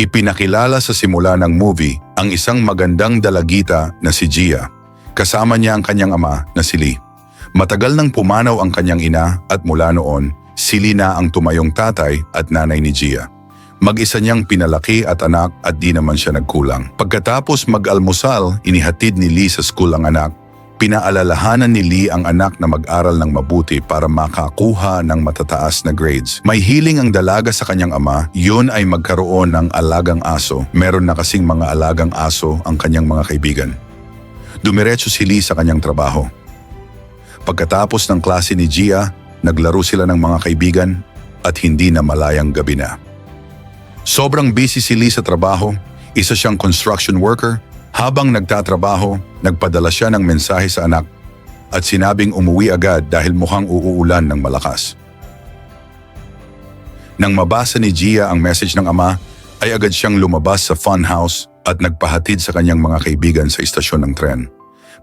Ipinakilala sa simula ng movie ang isang magandang dalagita na si Gia. Kasama niya ang kanyang ama na si Lee. Matagal nang pumanaw ang kanyang ina at mula noon, si Lee na ang tumayong tatay at nanay ni Gia. Mag-isa niyang pinalaki at anak at di naman siya nagkulang. Pagkatapos mag-almusal, inihatid ni Lee sa school ang anak. Pinaalalahanan ni Lee ang anak na mag-aral ng mabuti para makakuha ng matataas na grades. May hiling ang dalaga sa kanyang ama, yun ay magkaroon ng alagang aso. Meron na kasing mga alagang aso ang kanyang mga kaibigan. Dumiretso si Lee sa kanyang trabaho. Pagkatapos ng klase ni Gia, naglaro sila ng mga kaibigan at hindi na malayang gabi na. Sobrang busy si Lee sa trabaho, isa siyang construction worker. Habang nagtatrabaho, nagpadala siya ng mensahe sa anak at sinabing umuwi agad dahil mukhang uuulan ng malakas. Nang mabasa ni Gia ang message ng ama, ay agad siyang lumabas sa funhouse at nagpahatid sa kanyang mga kaibigan sa istasyon ng tren.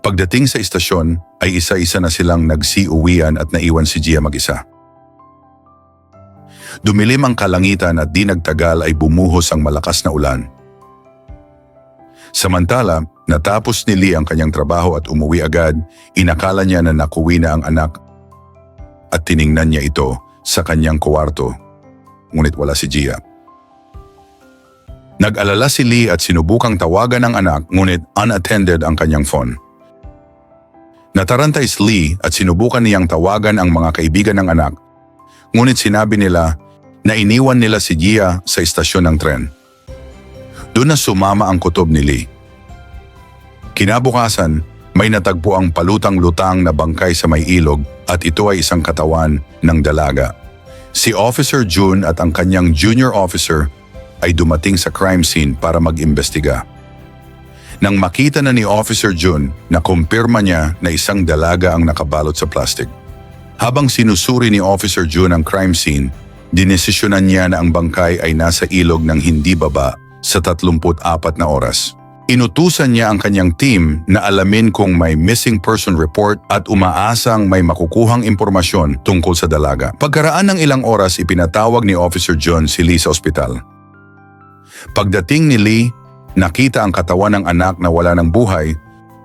Pagdating sa istasyon, ay isa-isa na silang nagsiuwian at naiwan si Gia mag-isa. Dumilim ang kalangitan at di nagtagal ay bumuhos ang malakas na ulan. Samantala, natapos ni Lee ang kanyang trabaho at umuwi agad, inakala niya na nakuwi na ang anak at tiningnan niya ito sa kanyang kwarto, ngunit wala si Gia. Nag-alala si Lee at sinubukang tawagan ang anak ngunit unattended ang kanyang phone. Natarantay si Lee at sinubukan niyang tawagan ang mga kaibigan ng anak, ngunit sinabi nila na iniwan nila si Gia sa istasyon ng tren. Doon na sumama ang kutob ni Lee. Kinabukasan, may natagpo ang palutang-lutang na bangkay sa may ilog at ito ay isang katawan ng dalaga. Si Officer June at ang kanyang junior officer ay dumating sa crime scene para mag-imbestiga. Nang makita na ni Officer June, nakumpirma niya na isang dalaga ang nakabalot sa plastic. Habang sinusuri ni Officer June ang crime scene, dinesisyonan niya na ang bangkay ay nasa ilog ng hindi baba sa 34 na oras. Inutusan niya ang kanyang team na alamin kung may missing person report at umaasang may makukuhang impormasyon tungkol sa dalaga. Pagkaraan ng ilang oras, ipinatawag ni Officer John si Lee sa ospital. Pagdating ni Lee, nakita ang katawan ng anak na wala ng buhay.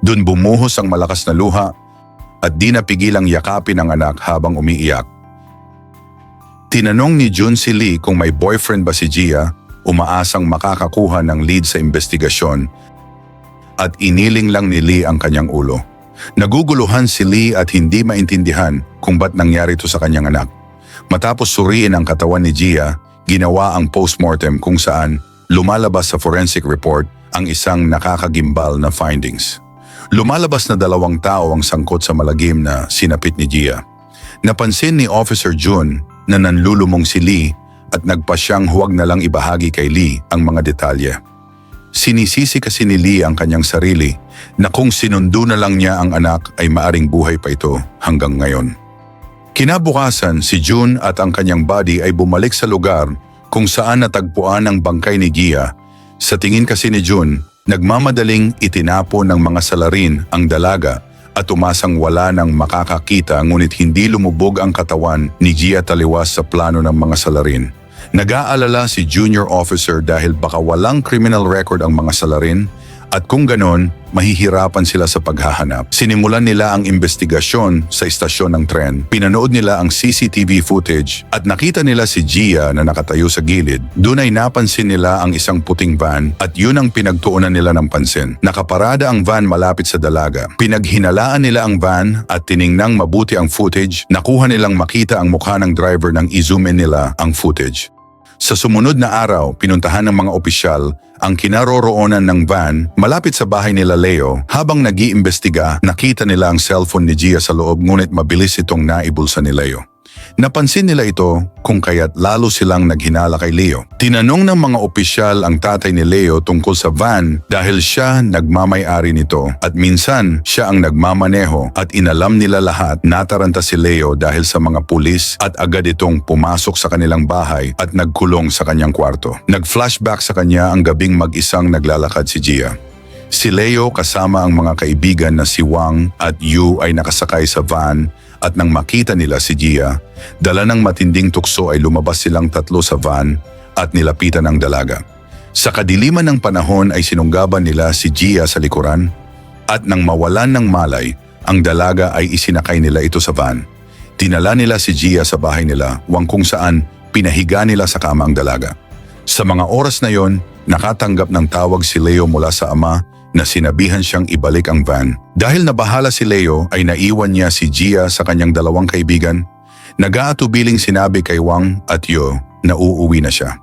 Doon bumuhos ang malakas na luha at di napigilang yakapin ang anak habang umiiyak. Tinanong ni June si Lee kung may boyfriend ba si Gia, umaasang makakakuha ng lead sa investigasyon at iniling lang ni Lee ang kanyang ulo. Naguguluhan si Lee at hindi maintindihan kung ba't nangyari ito sa kanyang anak. Matapos suriin ang katawan ni Gia, ginawa ang postmortem kung saan lumalabas sa forensic report ang isang nakakagimbal na findings. Lumalabas na 2 tao ang sangkot sa malagim na sinapit ni Gia. Napansin ni Officer June na nanlulumong si Lee at nagpa siyang huwag na lang ibahagi kay Lee ang mga detalye. Sinisisi kasi ni Lee ang kanyang sarili na kung sinundo na lang niya ang anak ay maaring buhay pa ito hanggang ngayon. Kinabukasan, si June at ang kanyang buddy ay bumalik sa lugar kung saan natagpuan ang bangkay ni Gia. Sa tingin kasi ni June, nagmamadaling itinapon ng mga salarin ang dalaga at umasang wala nang makakakita ngunit hindi lumubog ang katawan ni Gia taliwas sa plano ng mga salarin. Nag-aalala si junior officer dahil baka walang criminal record ang mga salarin at kung ganon, mahihirapan sila sa paghahanap. Sinimulan nila ang investigasyon sa istasyon ng tren. Pinanood nila ang CCTV footage at nakita nila si Gia na nakatayo sa gilid. Doon ay napansin nila ang isang puting van at yun ang pinagtuunan nila ng pansin. Nakaparada ang van malapit sa dalaga. Pinaghinalaan nila ang van at tiningnang mabuti ang footage. Nakuha nilang makita ang mukha ng driver nang i-zoom in nila ang footage. Sa sumunod na araw, pinuntahan ng mga opisyal ang kinaroroonan ng van malapit sa bahay nila Leo. Habang nag-iimbestiga, nakita nila ang cellphone ni Gia sa loob ngunit mabilis itong naibulsa ni Leo. Napansin nila ito kung kaya't lalo silang naghinala kay Leo. Tinanong ng mga opisyal ang tatay ni Leo tungkol sa van dahil siya nagmamay-ari nito at minsan siya ang nagmamaneho at inalam nila lahat. Nataranta si Leo dahil sa mga pulis at agad itong pumasok sa kanilang bahay at nagkulong sa kanyang kwarto. Nag-flashback sa kanya ang gabing mag-isang naglalakad si Gia. Si Leo kasama ang mga kaibigan na si Wang at Yu ay nakasakay sa van at nang makita nila si Gia, dala ng matinding tukso ay lumabas silang tatlo sa van at nilapitan ang dalaga. Sa kadiliman ng panahon ay sinunggaban nila si Gia sa likuran at nang mawalan ng malay, ang dalaga ay isinakay nila ito sa van. Dinala nila si Gia sa bahay nila, kung saan pinahiga nila sa kama ang dalaga. Sa mga oras na yon, nakatanggap ng tawag si Leo mula sa ama na sinabihan siyang ibalik ang van. Dahil nabahala si Leo ay naiwan niya si Gia sa kanyang dalawang kaibigan. Nag-aatubiling sinabi kay Wang at Yo na uuwi na siya.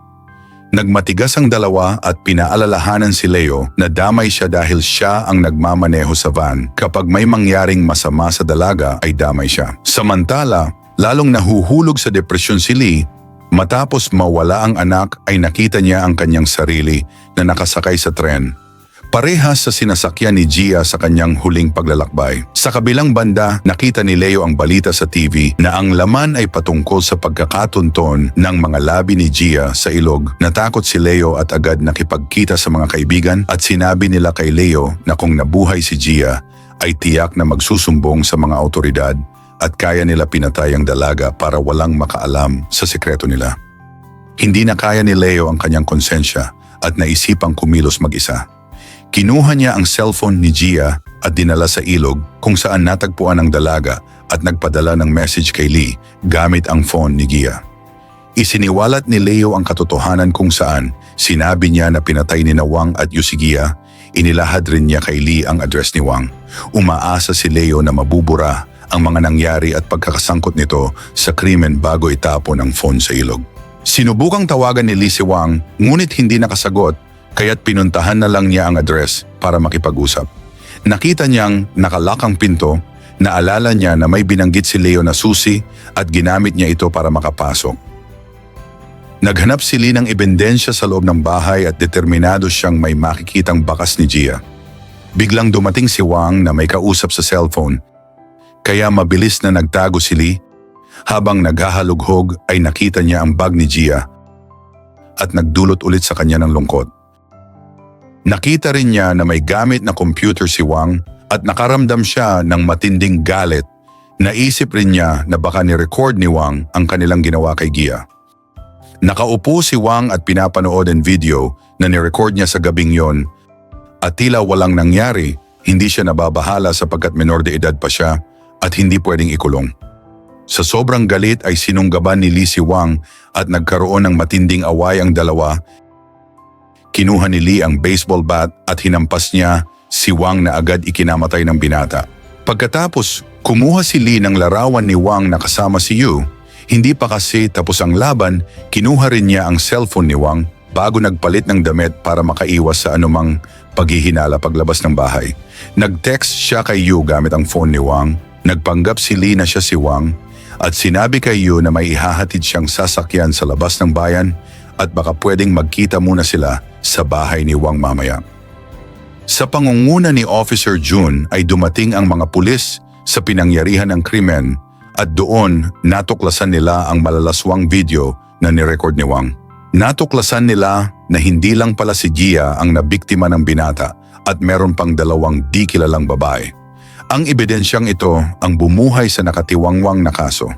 Nagmatigas ang dalawa at pinaalalahanan si Leo na damay siya dahil siya ang nagmamaneho sa van. Kapag may mangyaring masama sa dalaga ay damay siya. Samantala, lalong nahuhulog sa depresyon si Lee. Matapos mawala ang anak ay nakita niya ang kanyang sarili na nakasakay sa tren. Parehas sa sinasakyan ni Gia sa kanyang huling paglalakbay. Sa kabilang banda, nakita ni Leo ang balita sa TV na ang laman ay patungkol sa pagkakatunton ng mga labi ni Gia sa ilog. Natakot si Leo at agad nakipagkita sa mga kaibigan at sinabi nila kay Leo na kung nabuhay si Gia ay tiyak na magsusumbong sa mga awtoridad at kaya nila pinatay ang dalaga para walang makaalam sa sekreto nila. Hindi na kaya ni Leo ang kanyang konsensya at naisipang kumilos mag-isa. Kinuha niya ang cellphone ni Gia at dinala sa ilog kung saan natagpuan ang dalaga at nagpadala ng message kay Lee gamit ang phone ni Gia. Isiniwalat ni Leo ang katotohanan kung saan sinabi niya na pinatay ni Wang at Yu si Gia. Inilahad rin niya kay Lee ang address ni Wang. Umaasa si Leo na mabubura ang mga nangyari at pagkakasangkot nito sa krimen bago itapon ang phone sa ilog. Sinubukang tawagan ni Lee si Wang ngunit hindi nakasagot. Kaya't pinuntahan na lang niya ang address para makipag-usap. Nakita niyang nakalock ang pinto, naalala niya na may binanggit si Leo na susi at ginamit niya ito para makapasok. Naghanap si Lee ng ebidensya sa loob ng bahay at determinado siyang may makikitang bakas ni Gia. Biglang dumating si Wang na may kausap sa cellphone, kaya mabilis na nagtago si Lee. Habang naghahalughog ay nakita niya ang bag ni Gia at nagdulot ulit sa kanya ng lungkot. Nakita rin niya na may gamit na computer si Wang at nakaramdam siya ng matinding galit. Naisip rin niya na baka ni-record ni Wang ang kanilang ginawa kay Gia. Nakaupo si Wang at pinapanood ang video na ni-record niya sa gabing yon at tila walang nangyari, hindi siya nababahala sapagkat menor de edad pa siya at hindi pwedeng ikulong. Sa sobrang galit ay sinunggaban ni Lee si Wang at nagkaroon ng matinding away ang dalawa. Kinuha ni Lee ang baseball bat at hinampas niya si Wang na agad ikinamatay ng binata. Pagkatapos, kumuha si Lee ng larawan ni Wang na kasama si Yu. Hindi pa kasi tapos ang laban, kinuha rin niya ang cellphone ni Wang bago nagpalit ng damit para makaiwas sa anumang paghihinala paglabas ng bahay. Nag-text siya kay Yu gamit ang phone ni Wang. Nagpanggap si Lee na siya si Wang at sinabi kay Yu na may ihahatid siyang sasakyan sa labas ng bayan at baka pwedeng magkita muna sila sa bahay ni Wang mamaya. Sa pangunguna ni Officer Jun ay dumating ang mga pulis sa pinangyarihan ng krimen at doon natuklasan nila ang malalaswang video na nirecord ni Wang. Natuklasan nila na hindi lang pala si Gia ang nabiktima ng binata at meron pang dalawang di kilalang babae. Ang ebidensyang ito ang bumuhay sa nakatiwangwang na kaso.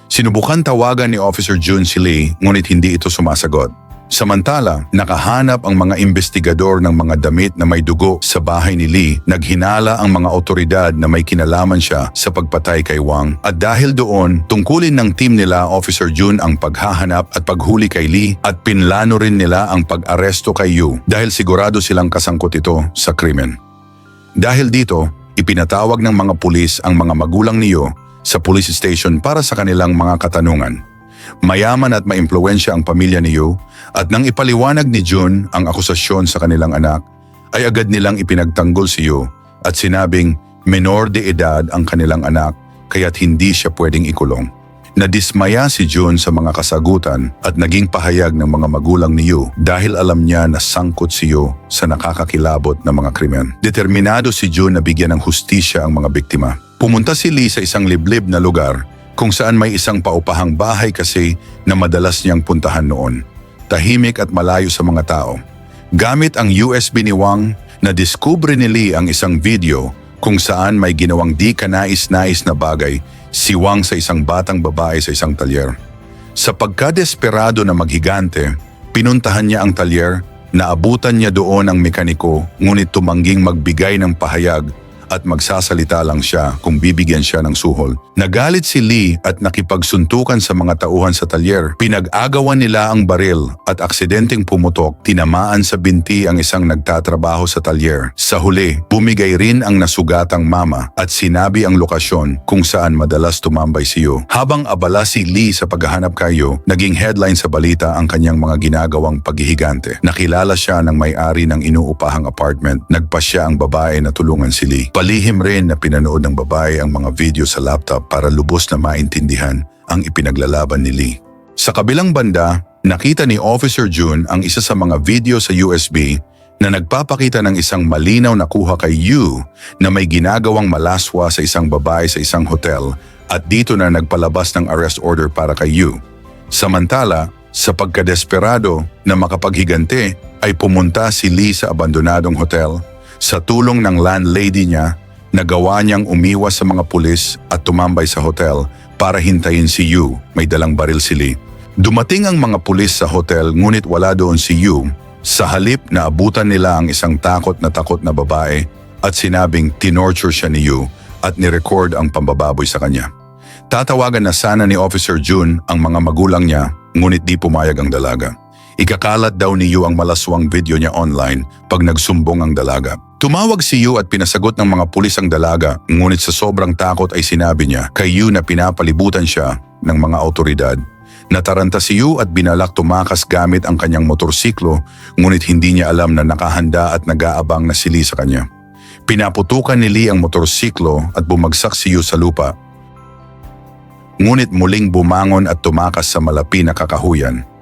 Sinubukan tawagan ni Officer Jun si Lee ngunit hindi ito sumasagot. Samantala, nakahanap ang mga investigador ng mga damit na may dugo sa bahay ni Lee. Naghinala ang mga otoridad na may kinalaman siya sa pagpatay kay Wang. At dahil doon, tungkulin ng team nila Officer Jun ang paghahanap at paghuli kay Lee at pinlano rin nila ang pag-aresto kay Yu dahil sigurado silang kasangkot ito sa krimen. Dahil dito, ipinatawag ng mga pulis ang mga magulang ni Yu sa police station para sa kanilang mga katanungan. Mayaman at maimpluwensya ang pamilya ni Yu at nang ipaliwanag ni Jun ang akusasyon sa kanilang anak, ay agad nilang ipinagtanggol si Yu at sinabing menor de edad ang kanilang anak kaya't hindi siya pwedeng ikulong. Nadismaya si Jun sa mga kasagutan at naging pahayag ng mga magulang ni Yu dahil alam niya na sangkot si Yu sa nakakakilabot na mga krimen. Determinado si Jun na bigyan ng hustisya ang mga biktima. Pumunta si Lee sa isang liblib na lugar kung saan may isang paupahang bahay kasi na madalas niyang puntahan noon. Tahimik at malayo sa mga tao. Gamit ang USB ni Wang, nadiskubre ni Lee ang isang video kung saan may ginawang di kanais-nais na bagay si Wang sa isang batang babae sa isang talyer. Sa pagkadesperado na maghigante, pinuntahan niya ang talyer Naabutan niya doon ang mekaniko ngunit tumangging magbigay ng pahayag at magsasalita lang siya kung bibigyan siya ng suhol. Nagalit si Lee at nakipagsuntukan sa mga tauhan sa talyer. Pinag-agawan nila ang baril at aksidenteng pumutok, tinamaan sa binti ang isang nagtatrabaho sa talyer. Sa huli, bumigay rin ang nasugatang mama at sinabi ang lokasyon kung saan madalas tumambay si Yu. Habang abala si Lee sa paghahanap kay Yu, naging headline sa balita ang kanyang mga ginagawang paghihigante. Nakilala siya ng may-ari ng inuupahang apartment. Nagpasya ang babae na tulungan si Lee. Palihim rin na pinanood ng babae ang mga video sa laptop para lubos na maintindihan ang ipinaglalaban ni Lee. Sa kabilang banda, nakita ni Officer Jun ang isa sa mga video sa USB na nagpapakita ng isang malinaw na kuha kay Yu na may ginagawang malaswa sa isang babae sa isang hotel at dito na nagpalabas ng arrest order para kay Yu. Samantala, sa pagkadesperado na makapaghigante ay pumunta si Lee sa abandonadong hotel. Sa tulong ng landlady niya, nagawa niyang umiwas sa mga pulis at tumambay sa hotel para hintayin si Yu. May dalang baril si Lee. Dumating ang mga pulis sa hotel ngunit wala doon si Yu. Sa halip na abutan nila ang isang takot na babae at sinabing tinorture siya ni Yu at nirecord ang pambababoy sa kanya. Tatawagan na sana ni Officer Jun ang mga magulang niya ngunit di pumayag ang dalaga. Ikakalat daw ni Yu ang malaswang video niya online pag nagsumbong ang dalaga. Tumawag si Yu at pinasagot ng mga pulis ang dalaga, ngunit sa sobrang takot ay sinabi niya kay Yu na pinapalibutan siya ng mga autoridad. Nataranta si Yu at binalak tumakas gamit ang kanyang motorsiklo, ngunit hindi niya alam na nakahanda at nag-aabang na si Lee sa kanya. Pinaputukan ni Lee ang motorsiklo at bumagsak si Yu sa lupa. Ngunit muling bumangon at tumakas sa malapi na kakahuyan.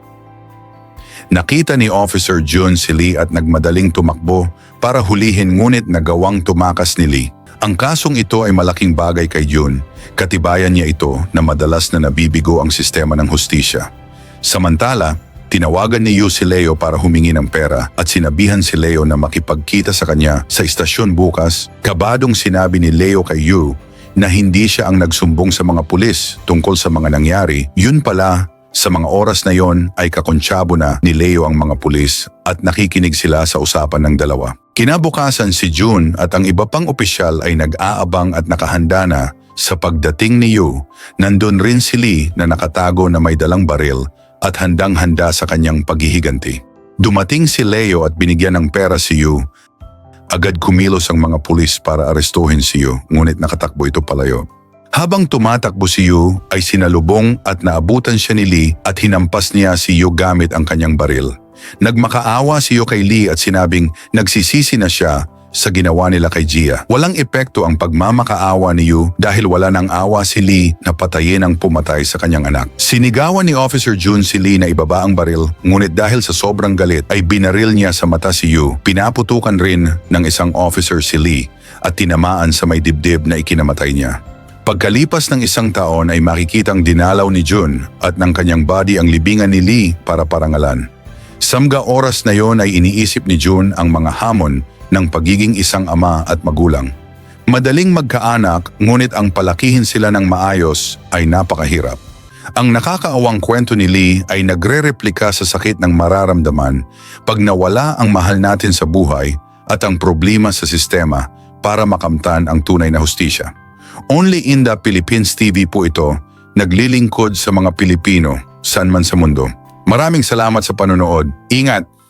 Nakita ni Officer Jun si Lee at nagmadaling tumakbo para hulihin ngunit nagawang tumakas ni Lee. Ang kasong ito ay malaking bagay kay Jun. Katibayan niya ito na madalas na nabibigo ang sistema ng hustisya. Samantala, tinawagan ni Yu si Leo para humingi ng pera at sinabihan si Leo na makipagkita sa kanya sa istasyon bukas. Kabadong sinabi ni Leo kay Yu na hindi siya ang nagsumbong sa mga pulis tungkol sa mga nangyari. Yun pala, sa mga oras na yon ay kakontsabo na ni Leo ang mga pulis at nakikinig sila sa usapan ng dalawa. Kinabukasan si Jun at ang iba pang opisyal ay nag-aabang at nakahanda na. Sa pagdating ni Yu, nandun rin si Lee na nakatago na may dalang baril at handang-handa sa kanyang paghihiganti. Dumating si Leo at binigyan ng pera si Yu. Agad kumilos ang mga pulis para arestuhin si Yu, ngunit nakatakbo ito palayo. Habang tumatakbo si Yu ay sinalubong at naabutan siya ni Lee at hinampas niya si Yu gamit ang kanyang baril. Nagmakaawa si Yu kay Lee at sinabing nagsisisi na siya sa ginawa nila kay Gia. Walang epekto ang pagmamakaawa ni Yu dahil wala nang awa si Lee na patayin ang pumatay sa kanyang anak. Sinigawan ni Officer Jun si Lee na ibaba ang baril, ngunit dahil sa sobrang galit ay binaril niya sa mata si Yu. Pinaputukan rin ng isang officer si Lee at tinamaan sa may dibdib na ikinamatay niya. Pagkalipas ng isang taon ay makikitang dinalaw ni Jun at ng kanyang body ang libingan ni Lee para parangalan. Samga oras na yon ay iniisip ni Jun ang mga hamon ng pagiging isang ama at magulang. Madaling magkaanak ngunit ang palakihin sila ng maayos ay napakahirap. Ang nakakaawang kwento ni Lee ay nagre-replika sa sakit ng mararamdaman pag nawala ang mahal natin sa buhay at ang problema sa sistema para makamtan ang tunay na hustisya. Only in the Philippines TV po ito, naglilingkod sa mga Pilipino saan man sa mundo. Maraming salamat sa panonood. Ingat!